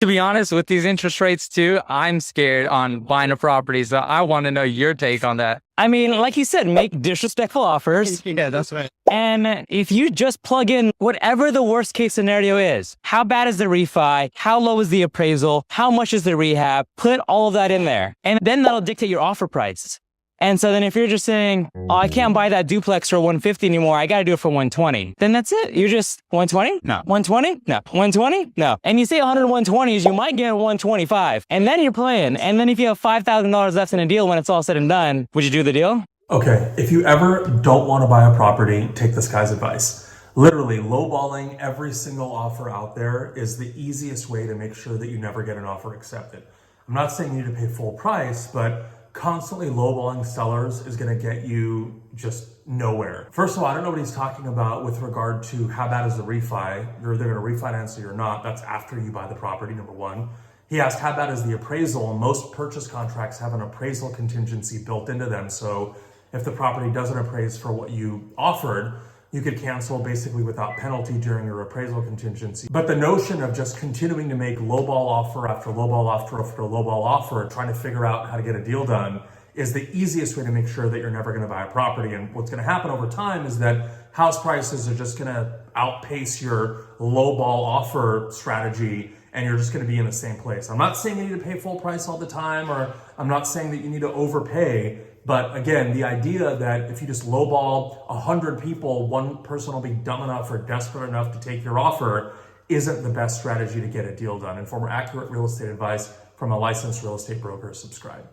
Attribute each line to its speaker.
Speaker 1: To be honest, with these interest rates too, I'm scared on buying a property. So I want to know your take on that.
Speaker 2: I mean, like you said, make disrespectful offers.
Speaker 1: Yeah, that's right.
Speaker 2: And if you just plug in whatever the worst case scenario is, how bad is the refi? How low is the appraisal? How much is the rehab? Put all of that in there. And then that'll dictate your offer price. And so then if you're just saying, oh, I can't buy that duplex for 150 anymore, I got to do it for 120, then that's it. You're just 120? No. 120? No. 120? No. And you say 120s, you might get 125. And then you're playing. And then if you have $5,000 left in a deal when it's all said and done, would you do the deal?
Speaker 3: Okay, if you ever don't want to buy a property, take this guy's advice. Literally, lowballing every single offer out there is the easiest way to make sure that you never get an offer accepted. I'm not saying you need to pay full price, but constantly lowballing sellers is going to get you just nowhere. First of all, I don't know what he's talking about with regard to how bad is the refi. You're either going to refinance it or not. That's after you buy the property, number one. He asked, how bad is the appraisal? Most purchase contracts have an appraisal contingency built into them. So if the property doesn't appraise for what you offered, you could cancel basically without penalty during your appraisal contingency. But the notion of just continuing to make lowball offer after lowball offer after lowball offer, trying to figure out how to get a deal done, is the easiest way to make sure that you're never going to buy a property. And what's going to happen over time is that house prices are just going to outpace your lowball offer strategy, and you're just going to be in the same place. I'm not saying you need to pay full price all the time, or I'm not saying that you need to overpay. But again, the idea that if you just lowball 100 people, one person will be dumb enough or desperate enough to take your offer isn't the best strategy to get a deal done. And for more accurate real estate advice from a licensed real estate broker, subscribe.